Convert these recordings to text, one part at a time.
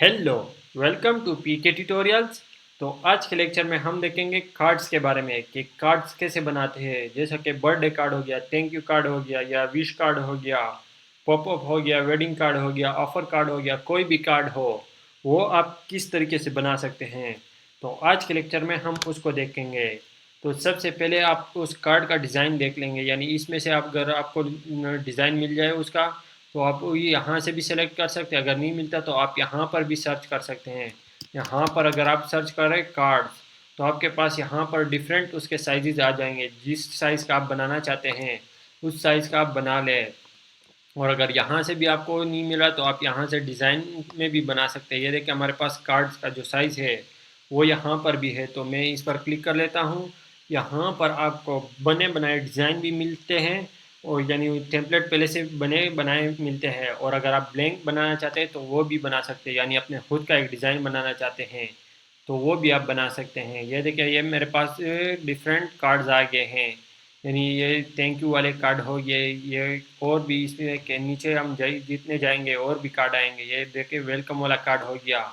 Hello, welcome to PK tutorials. तो आज के लेक्चर में हम देखेंगे कार्ड्स के बारे में कि कार्ड्स कैसे बनाते हैं। जैसा कि बर्थडे कार्ड हो गया, थैंक यू कार्ड हो गया या विश कार्ड हो गया, पॉपअप हो गया, वेडिंग कार्ड हो गया, ऑफर कार्ड हो गया, कोई भी कार्ड हो वो आप किस तरीके से बना सकते हैं। तो आज के लेक्चर में हम उसको देखेंगे। तो सबसे पहले आप उस कार्ड का डिज़ाइन देख लेंगे, यानी इसमें से आप अगर आपको डिज़ाइन मिल जाए उसका तो आप यहाँ से भी सेलेक्ट कर सकते हैं। अगर नहीं मिलता तो आप यहाँ पर भी सर्च कर सकते हैं। यहाँ पर अगर आप सर्च करें कार्ड्स तो आपके पास यहाँ पर डिफरेंट उसके साइजेज आ जाएंगे। जिस साइज़ का आप बनाना चाहते हैं उस साइज़ का आप बना लें। और अगर यहाँ से भी आपको नहीं मिला तो आप यहाँ से डिज़ाइन में भी बना सकते हैं। ये देखिए हमारे पास कार्ड्स का जो साइज़ है वो यहाँ पर भी है, तो मैं इस पर क्लिक कर लेता हूँ। यहाँ पर आपको बने बनाए डिज़ाइन भी मिलते हैं और यानी टेम्पलेट पहले से बने बनाए मिलते हैं। और अगर आप ब्लैंक बनाना चाहते हैं तो वो भी बना सकते हैं, यानी अपने खुद का एक डिज़ाइन बनाना चाहते हैं तो वो भी आप बना सकते हैं। ये देखिए ये मेरे पास डिफरेंट कार्ड्स आ गए हैं, यानी ये थैंक यू वाले कार्ड हो गए। ये और भी इसमें के नीचे हम जितने जाएंगे और भी कार्ड आएंगे। ये देखिए वेलकम वाला कार्ड हो गया,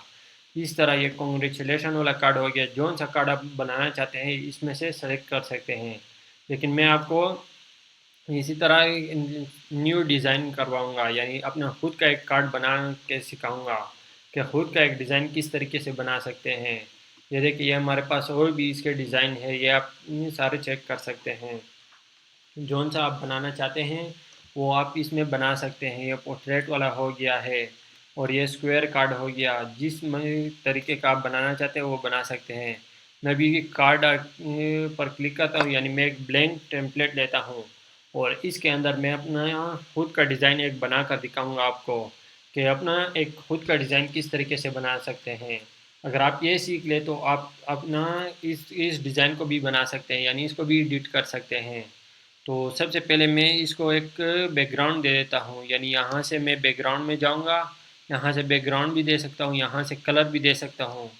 इस तरह ये कॉन्ग्रेचुलेशन वाला कार्ड हो गया। जौन सा कार्ड आप बनाना चाहते हैं इसमें से सेलेक्ट कर सकते हैं। लेकिन मैं आपको इसी तरह न्यू डिज़ाइन करवाऊंगा, यानी अपना खुद का एक कार्ड बना के सिखाऊंगा कि खुद का एक डिज़ाइन किस तरीके से बना सकते हैं। ये देखिए ये हमारे पास और भी इसके डिज़ाइन है, ये आप ये सारे चेक कर सकते हैं। जौन सा आप बनाना चाहते हैं वो आप इसमें बना सकते हैं। ये पोर्ट्रेट वाला हो गया है और ये स्क्वायर कार्ड हो गया। जिस तरीके का आप बनाना चाहते हैं वो बना सकते हैं। मैं भी कार्ड पर क्लिक करता हूँ, यानी मैं एक ब्लैंक टेम्पलेट लेता हूँ और इसके अंदर मैं अपना खुद का डिज़ाइन एक बना कर दिखाऊँगा आपको कि अपना एक खुद का डिज़ाइन किस तरीके से बना सकते हैं। अगर आप ये सीख ले तो आप अपना इस डिज़ाइन को भी बना सकते हैं, यानी इसको भी एडिट कर सकते हैं। तो सबसे पहले मैं इसको एक बैकग्राउंड दे देता हूँ, यानी यहाँ से मैं बैकग्राउंड में जाऊँगा। यहाँ से बैकग्राउंड भी दे सकता हूँ, यहाँ से कलर भी दे सकता हूँ।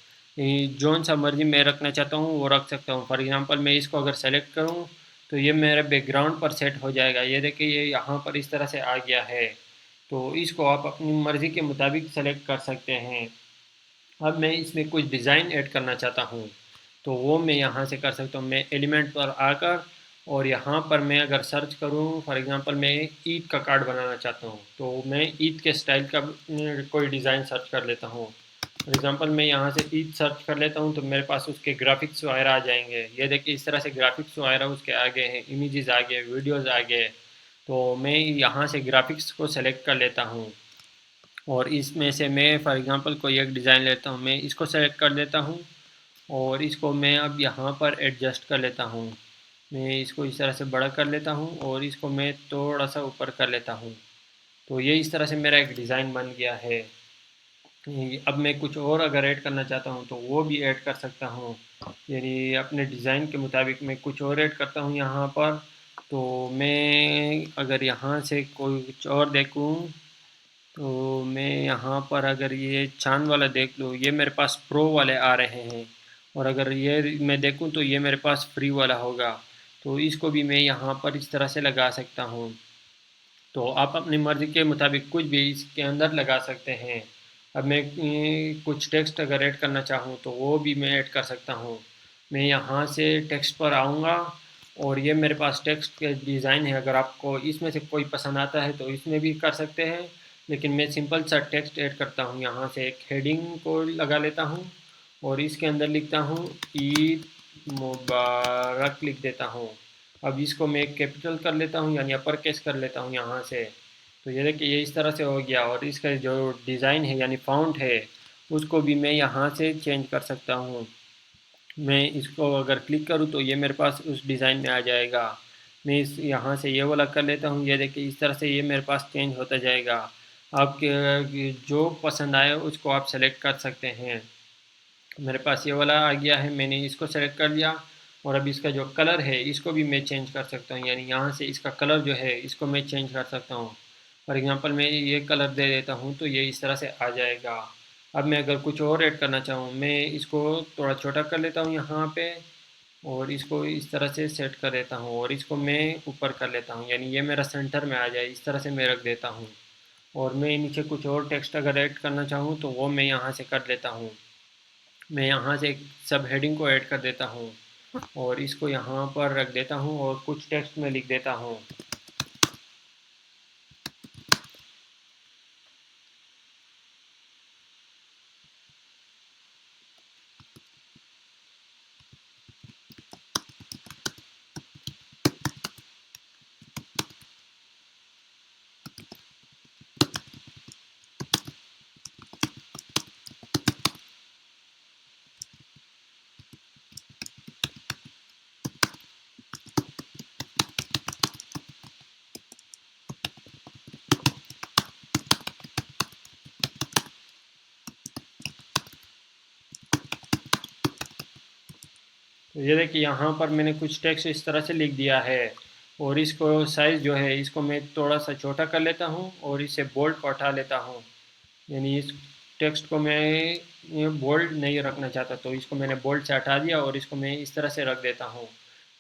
जौन सा मर्जी मैं रखना चाहता हूँ वो रख सकता हूँ। फॉर एग्जांपल मैं इसको अगर सेलेक्ट करूँ तो ये मेरे बैकग्राउंड पर सेट हो जाएगा। ये देखिए ये यहाँ पर इस तरह से आ गया है। तो इसको आप अपनी मर्ज़ी के मुताबिक सेलेक्ट कर सकते हैं। अब मैं इसमें कुछ डिज़ाइन ऐड करना चाहता हूँ तो वो मैं यहाँ से कर सकता हूँ। मैं एलिमेंट पर आकर और यहाँ पर मैं अगर सर्च करूँ, फॉर एग्जांपल मैं ईद का कार्ड बनाना चाहता हूँ तो मैं ईद के स्टाइल का कोई डिज़ाइन सर्च कर लेता हूँ। फॉर एग्जांपल मैं यहाँ से ईद सर्च कर लेता हूँ तो मेरे पास उसके ग्राफिक्स वगैरह आ जाएंगे। ये देखिए इस तरह से ग्राफिक्स वगैरह उसके आ गए हैं, इमेजेस आ गए, वीडियोज़ आ गए। तो मैं यहाँ से ग्राफिक्स को सेलेक्ट कर लेता हूँ और इसमें से मैं फॉर एग्जांपल कोई एक डिज़ाइन लेता हूँ, मैं इसको सेलेक्ट कर देता हूँ और इसको मैं अब यहाँ पर एडजस्ट कर लेता हूँ। मैं इसको इस तरह से बड़ा कर लेता हूँ और इसको मैं थोड़ा सा ऊपर कर लेता हूँ। तो ये इस तरह से मेरा एक डिज़ाइन बन गया है। अब मैं कुछ और अगर ऐड करना चाहता हूँ तो वो भी ऐड कर सकता हूँ, यानी अपने डिज़ाइन के मुताबिक मैं कुछ और ऐड करता हूँ यहाँ पर। तो मैं अगर यहाँ से कोई कुछ और देखूँ तो मैं यहाँ पर अगर ये चाँद वाला देख लूँ, ये मेरे पास प्रो वाले आ रहे हैं और अगर ये मैं देखूँ तो ये मेरे पास फ्री वाला होगा। तो इसको भी मैं यहाँ पर इस तरह से लगा सकता हूँ। तो आप अपनी मर्ज़ी के मुताबिक कुछ भी इसके अंदर लगा सकते हैं। अब मैं कुछ टेक्स्ट अगर ऐड करना चाहूँ तो वो भी मैं ऐड कर सकता हूँ। मैं यहाँ से टेक्स्ट पर आऊँगा और ये मेरे पास टेक्स्ट के डिज़ाइन है। अगर आपको इसमें से कोई पसंद आता है तो इसमें भी कर सकते हैं, लेकिन मैं सिंपल सा टेक्स्ट ऐड करता हूँ। यहाँ से एक हेडिंग को लगा लेता हूँ और इसके अंदर लिखता हूँ ईद मुबारक लिख देता हूँ। अब इसको मैं कैपिटल कर लेता हूँ, यानी अपर केस कर लेता हूँ यहाँ से। तो ये देखिए ये इस तरह से हो गया और इसका जो डिज़ाइन है यानी फ़ॉन्ट है उसको भी मैं यहाँ से चेंज कर सकता हूँ। मैं इसको अगर क्लिक करूँ तो ये मेरे पास उस डिज़ाइन में आ जाएगा। मैं इस यहाँ से ये वाला कर लेता हूँ। ये देखिए इस तरह से ये मेरे पास चेंज होता जाएगा। आपके जो पसंद आए उसको आप सेलेक्ट कर सकते हैं। मेरे पास ये वाला आ गया है, मैंने इसको सेलेक्ट कर लिया और अब इसका जो कलर है इसको भी मैं चेंज कर सकता हूँ, यानी यहाँ से इसका कलर जो है इसको मैं चेंज कर सकता हूँ। फॉर एग्जांपल मैं ये कलर दे देता हूँ तो ये इस तरह से आ जाएगा। अब मैं अगर कुछ और ऐड करना चाहूँ मैं इसको थोड़ा छोटा कर लेता हूँ यहाँ पे और इसको इस तरह से सेट कर देता हूँ और इसको मैं ऊपर कर लेता हूँ, यानी ये मेरा सेंटर में आ जाए इस तरह से मैं रख देता हूँ। और मैं नीचे कुछ और टेक्स्ट अगर ऐड करना चाहूँ तो वो मैं यहाँ से कर लेता हूँ। मैं यहाँ से एक सब हेडिंग को ऐड कर देता हूँ और इसको यहाँ पर रख देता हूँ और कुछ टेक्स्ट में लिख देता हूँ। तो ये देखिए यहाँ पर मैंने कुछ टेक्स्ट इस तरह से लिख दिया है और इसको साइज़ जो है इसको मैं थोड़ा सा छोटा कर लेता हूँ और इसे बोल्ड को हटा लेता हूँ। यानी इस टेक्स्ट को मैं बोल्ड नहीं रखना चाहता तो इसको मैंने बोल्ड से हटा दिया और इसको मैं इस तरह से रख देता हूँ।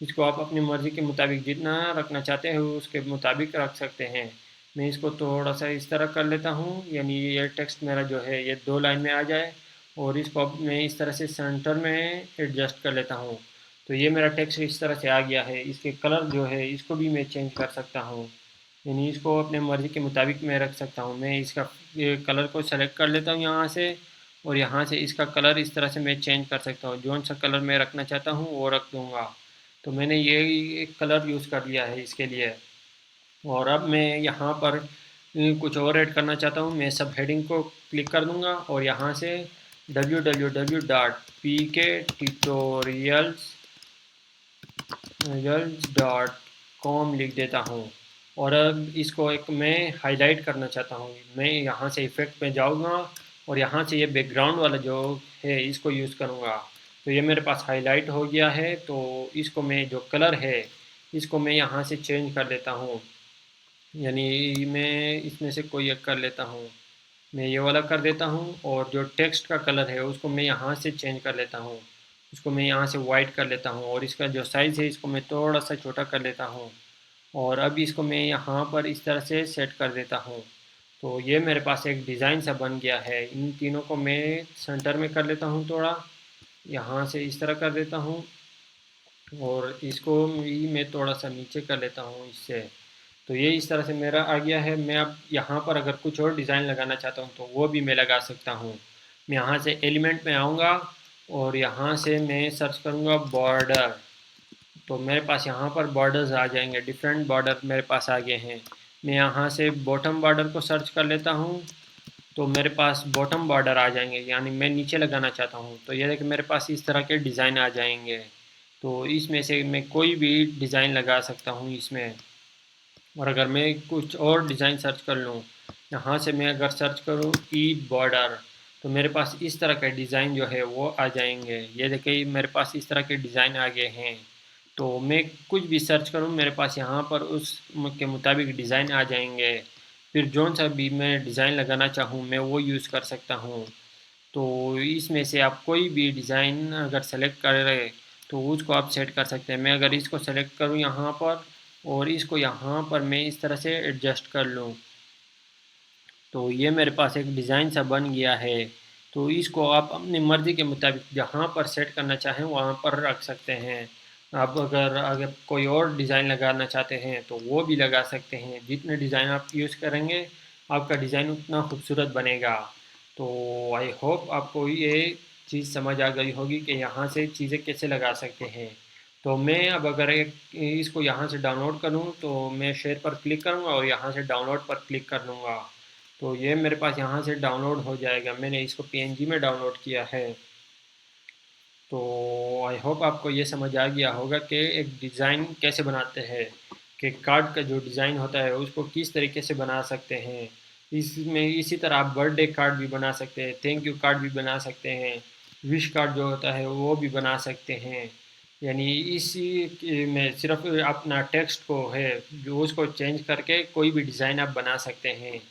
इसको आप अपनी मर्ज़ी के मुताबिक जितना रखना चाहते हैं उसके मुताबिक रख सकते हैं। मैं इसको थोड़ा सा इस तरह कर लेता हूँ, यानी ये टेक्स्ट मेरा जो है ये 2 लाइन में आ जाए और इसको अब मैं इस तरह से सेंटर में एडजस्ट कर लेता हूँ। तो ये मेरा टेक्स्ट इस तरह से आ गया है। इसके कलर जो है इसको भी मैं चेंज कर सकता हूँ, यानी इसको अपने मर्ज़ी के मुताबिक मैं रख सकता हूँ। मैं इसका ये कलर को सेलेक्ट कर लेता हूँ यहाँ से और यहाँ से इसका कलर इस तरह से मैं चेंज कर सकता हूँ। जौन सा कलर मैं रखना चाहता हूँ वो रख दूँगा। तो मैंने ये एक कलर यूज़ कर लिया है इसके लिए। और अब मैं यहाँ पर कुछ और ऐड करना चाहता हूँ। मैं सब हेडिंग को क्लिक कर दूँगा और यहाँ से www.pktutorials.com लिख देता हूँ और अब इसको एक मैं हाईलाइट करना चाहता हूँ। मैं यहाँ से इफ़ेक्ट पे जाऊँगा और यहाँ से ये बैकग्राउंड वाला जो है इसको यूज़ करूँगा। तो ये मेरे पास हाईलाइट हो गया है। तो इसको मैं जो कलर है इसको मैं यहाँ से चेंज कर लेता हूँ, यानी मैं इसमें से कोई एक कर लेता हूँ। मैं ये वाला कर देता हूँ और जो टेक्स्ट का कलर है उसको मैं यहाँ से चेंज कर लेता हूँ। इसको मैं यहाँ से वाइट कर लेता हूँ और इसका जो साइज़ है इसको मैं थोड़ा सा छोटा कर लेता हूँ और अब इसको मैं यहाँ पर इस तरह से सेट कर देता हूँ। तो ये मेरे पास एक डिज़ाइन सा बन गया है। इन तीनों को मैं सेंटर में कर लेता हूँ, थोड़ा यहाँ से इस तरह कर देता हूँ और इसको भी मैं थोड़ा सा नीचे कर लेता हूँ इससे। तो ये इस तरह से मेरा आ गया है। मैं अब यहाँ पर अगर कुछ और डिज़ाइन लगाना चाहता हूँ तो वो भी मैं लगा सकता हूँ। मैं यहाँ से एलिमेंट में आऊँगा और यहाँ से मैं सर्च करूँगा बॉर्डर। तो मेरे पास यहाँ पर बॉर्डर्स आ जाएंगे, डिफरेंट बॉर्डर मेरे पास आ गए हैं। मैं यहाँ से बॉटम बॉर्डर को सर्च कर लेता हूँ तो मेरे पास बॉटम बॉर्डर आ जाएंगे, यानी मैं नीचे लगाना चाहता हूँ तो ये देखिए मेरे पास इस तरह के डिज़ाइन आ जाएंगे। तो इसमें से मैं कोई भी डिज़ाइन लगा सकता हूँ इसमें। और अगर मैं कुछ और डिज़ाइन सर्च कर लूँ, यहाँ से मैं अगर सर्च करूँ ईद बॉर्डर तो मेरे पास इस तरह के डिज़ाइन जो है वो आ जाएंगे। ये देखिए मेरे पास इस तरह के डिज़ाइन आ गए हैं। तो मैं कुछ भी सर्च करूँ मेरे पास यहाँ पर उस के मुताबिक डिज़ाइन आ जाएंगे। फिर जौन सा भी मैं डिज़ाइन लगाना चाहूँ मैं वो यूज़ कर सकता हूँ। तो इसमें से आप कोई भी डिज़ाइन अगर सेलेक्ट करें तो उसको आप सेट कर सकते हैं। मैं अगर इसको सेलेक्ट करूँ यहाँ पर और इसको यहाँ पर मैं इस तरह से एडजस्ट कर लूँ तो ये मेरे पास एक डिज़ाइन सा बन गया है। तो इसको आप अपनी मर्ज़ी के मुताबिक जहाँ पर सेट करना चाहें वहाँ पर रख सकते हैं। आप अगर अगर कोई और डिज़ाइन लगाना चाहते हैं तो वो भी लगा सकते हैं। जितने डिज़ाइन आप यूज़ करेंगे आपका डिज़ाइन उतना खूबसूरत बनेगा। तो आई होप आपको ये चीज़ समझ आ गई होगी कि यहाँ से चीज़ें कैसे लगा सकते हैं। तो मैं अब अगर एक इसको यहाँ से डाउनलोड करूँ तो मैं शेयर पर क्लिक करूँगा और यहाँ से डाउनलोड पर क्लिक कर लूँगा तो ये मेरे पास यहाँ से डाउनलोड हो जाएगा। मैंने इसको पीएनजी में डाउनलोड किया है। तो आई होप आपको ये समझ आ गया होगा कि एक डिज़ाइन कैसे बनाते हैं, कि कार्ड का जो डिज़ाइन होता है उसको किस तरीके से बना सकते हैं। इसमें इसी तरह आप बर्थडे कार्ड भी बना सकते हैं, थैंक यू कार्ड भी बना सकते हैं, विश कार्ड जो होता है वो भी बना सकते हैं। यानी इसी में सिर्फ अपना टेक्स्ट को है जो उसको चेंज करके कोई भी डिज़ाइन आप बना सकते हैं।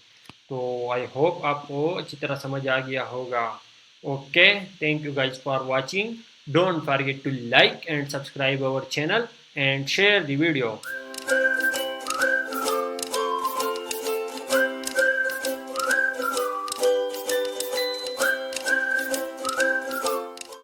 तो आई होप आपको अच्छी तरह समझ आ गया होगा। Okay, thank you guys for watching. Don't forget to like and subscribe our channel and share the video.